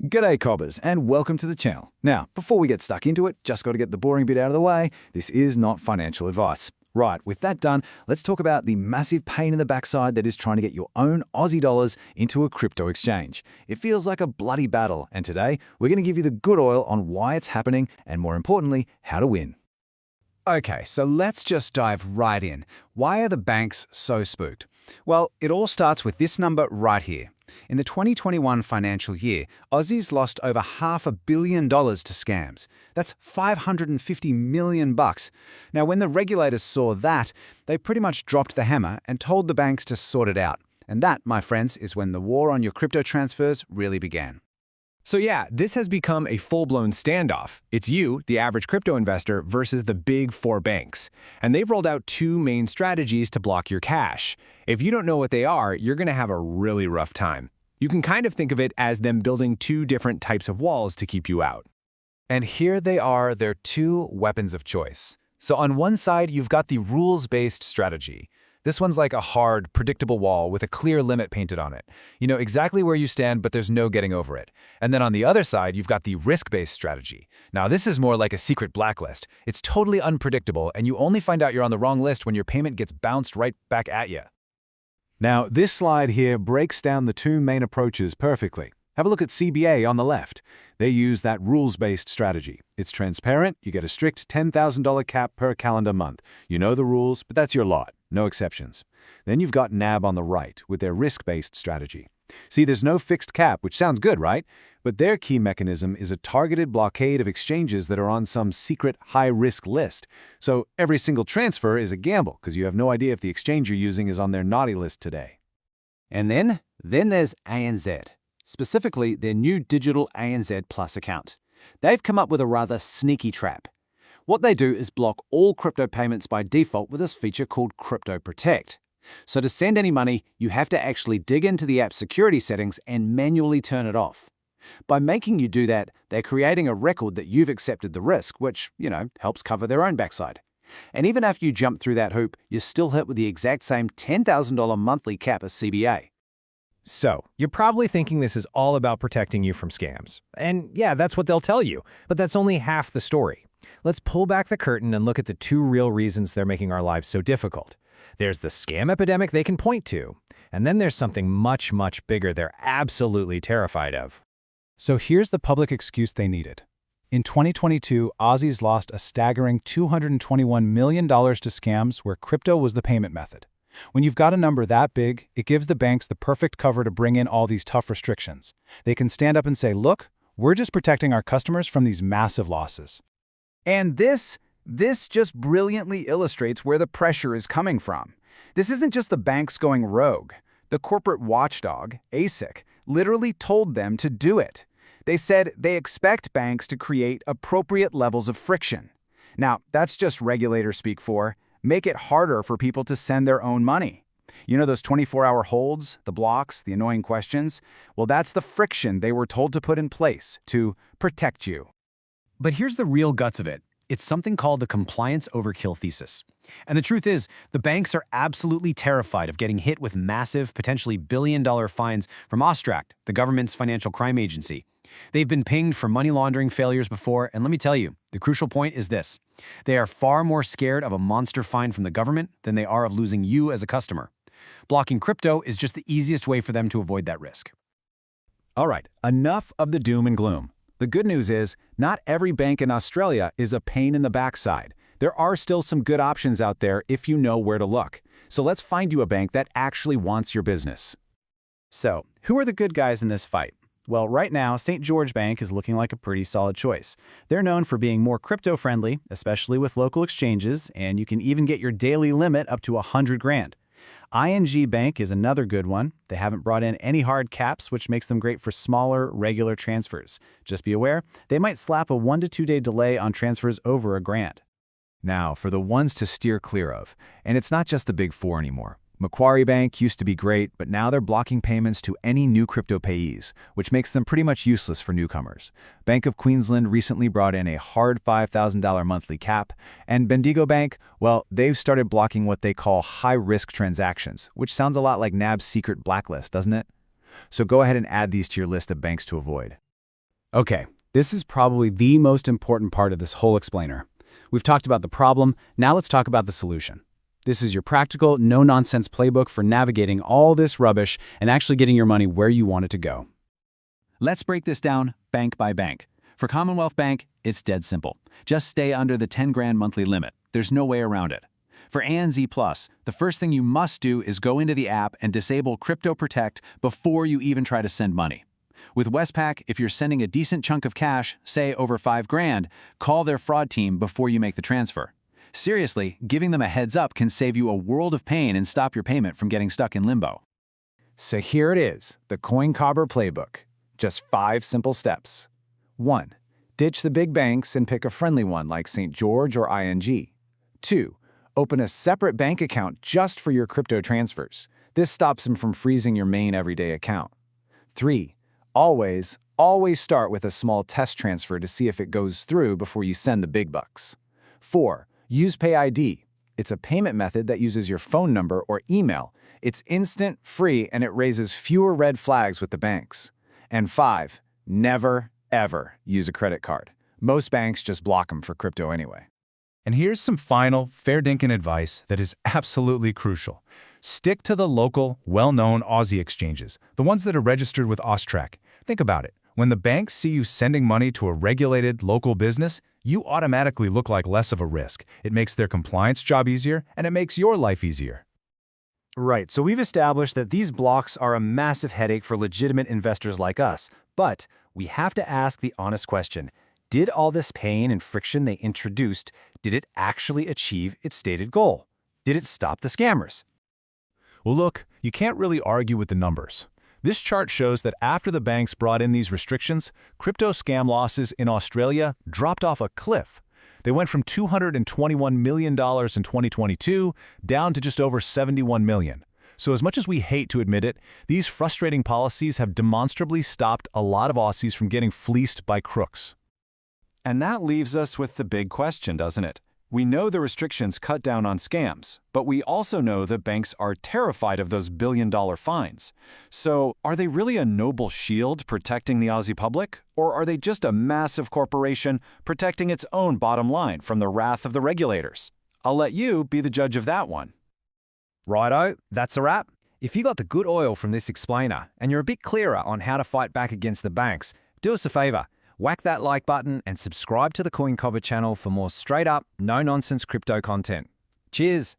G'day cobbers and welcome to the channel. Now, before we get stuck into it, just got to get the boring bit out of the way. This is not financial advice. Right, with that done, let's talk about the massive pain in the backside that is trying to get your own Aussie dollars into a crypto exchange. It feels like a bloody battle, and today we're going to give you the good oil on why it's happening and, more importantly, how to win. Okay, so let's just dive right in. Why are the banks so spooked? Well, it all starts with this number right here. In the 2021 financial year, Aussies lost over $500 million to scams. That's $550 million. Now, when the regulators saw that, they pretty much dropped the hammer and told the banks to sort it out. And that, my friends, is when the war on your crypto transfers really began. So yeah, this has become a full-blown standoff. It's you, the average crypto investor, versus the big four banks. And they've rolled out two main strategies to block your cash. If you don't know what they are, you're going to have a really rough time. You can kind of think of it as them building two different types of walls to keep you out. And here they are, their two weapons of choice. So on one side, you've got the rules-based strategy. This one's like a hard, predictable wall with a clear limit painted on it. You know exactly where you stand, but there's no getting over it. And then on the other side, you've got the risk-based strategy. Now, this is more like a secret blacklist. It's totally unpredictable, and you only find out you're on the wrong list when your payment gets bounced right back at you. Now, this slide here breaks down the two main approaches perfectly. Have a look at CBA on the left. They use that rules-based strategy. It's transparent, you get a strict $10,000 cap per calendar month. You know the rules, but that's your lot. No exceptions. Then you've got NAB on the right with their risk-based strategy. See, there's no fixed cap, which sounds good, right? But their key mechanism is a targeted blockade of exchanges that are on some secret high-risk list. So every single transfer is a gamble because you have no idea if the exchange you're using is on their naughty list today. And then there's ANZ, specifically their new digital ANZ Plus account. They've come up with a rather sneaky trap. What they do is block all crypto payments by default with this feature called Crypto Protect. So to send any money, you have to actually dig into the app's security settings and manually turn it off. By making you do that, they're creating a record that you've accepted the risk, which, helps cover their own backside. And even after you jump through that hoop, you're still hit with the exact same $10,000 monthly cap as CBA. So, you're probably thinking this is all about protecting you from scams. And yeah, that's what they'll tell you, but that's only half the story. Let's pull back the curtain and look at the two real reasons they're making our lives so difficult. There's the scam epidemic they can point to, and then there's something much, much bigger they're absolutely terrified of. So here's the public excuse they needed. In 2022, Aussies lost a staggering $221 million to scams where crypto was the payment method. When you've got a number that big, it gives the banks the perfect cover to bring in all these tough restrictions. They can stand up and say, look, we're just protecting our customers from these massive losses. And this just brilliantly illustrates where the pressure is coming from. This isn't just the banks going rogue. The corporate watchdog, ASIC, literally told them to do it. They said they expect banks to create appropriate levels of friction. Now, that's just regulator speak for make it harder for people to send their own money. You know those 24-hour holds, the blocks, the annoying questions? Well, that's the friction they were told to put in place to protect you. But here's the real guts of it. It's something called the compliance overkill thesis. And the truth is, the banks are absolutely terrified of getting hit with massive, potentially billion-dollar fines from Austrac, the government's financial crime agency. They've been pinged for money laundering failures before, and let me tell you, the crucial point is this. They are far more scared of a monster fine from the government than they are of losing you as a customer. Blocking crypto is just the easiest way for them to avoid that risk. All right, enough of the doom and gloom. The good news is, not every bank in Australia is a pain in the backside. There are still some good options out there if you know where to look. So let's find you a bank that actually wants your business. So, who are the good guys in this fight? Well, right now, St. George Bank is looking like a pretty solid choice. They're known for being more crypto-friendly, especially with local exchanges, and you can even get your daily limit up to $100,000. ING Bank is another good one. They haven't brought in any hard caps, which makes them great for smaller, regular transfers. Just be aware, they might slap a 1 to 2 day delay on transfers over $1,000. Now, for the ones to steer clear of, and it's not just the big four anymore. Macquarie Bank used to be great, but now they're blocking payments to any new crypto payees, which makes them pretty much useless for newcomers. Bank of Queensland recently brought in a hard $5,000 monthly cap, and Bendigo Bank, well, they've started blocking what they call high-risk transactions, which sounds a lot like NAB's secret blacklist, doesn't it? So go ahead and add these to your list of banks to avoid. Okay, this is probably the most important part of this whole explainer. We've talked about the problem, now let's talk about the solution. This is your practical, no-nonsense playbook for navigating all this rubbish and actually getting your money where you want it to go. Let's break this down bank by bank. For Commonwealth Bank, it's dead simple. Just stay under the 10 grand monthly limit. There's no way around it. For ANZ Plus, the first thing you must do is go into the app and disable Crypto Protect before you even try to send money. With Westpac, if you're sending a decent chunk of cash, say over 5 grand, call their fraud team before you make the transfer. Seriously, giving them a heads up can save you a world of pain and stop your payment from getting stuck in limbo. So here it is, the Coincobber playbook. Just 5 simple steps. 1. Ditch the big banks and pick a friendly one like St. George or ING. 2. Open a separate bank account just for your crypto transfers. This stops them from freezing your main everyday account. 3. Always start with a small test transfer to see if it goes through before you send the big bucks. 4. Use PayID. It's a payment method that uses your phone number or email. It's instant, free, and it raises fewer red flags with the banks. And 5. Never, ever use a credit card. Most banks just block them for crypto anyway. And here's some final, fair dinkum advice that is absolutely crucial. Stick to the local, well-known Aussie exchanges, the ones that are registered with Austrac. Think about it. When the banks see you sending money to a regulated local business, you automatically look like less of a risk. It makes their compliance job easier, and it makes your life easier. Right, so we've established that these blocks are a massive headache for legitimate investors like us. But we have to ask the honest question. Did all this pain and friction they introduced, did it actually achieve its stated goal? Did it stop the scammers? Well, look, you can't really argue with the numbers. This chart shows that after the banks brought in these restrictions, crypto scam losses in Australia dropped off a cliff. They went from $221 million in 2022 down to just over $71 million. So as much as we hate to admit it, these frustrating policies have demonstrably stopped a lot of Aussies from getting fleeced by crooks. And that leaves us with the big question, doesn't it? We know the restrictions cut down on scams, but we also know that banks are terrified of those billion-dollar fines. So, are they really a noble shield protecting the Aussie public? Or are they just a massive corporation protecting its own bottom line from the wrath of the regulators? I'll let you be the judge of that one. Righto, that's a wrap. If you got the good oil from this explainer and you're a bit clearer on how to fight back against the banks, do us a favor. Whack that like button and subscribe to the Coincobber channel for more straight-up, no-nonsense crypto content. Cheers!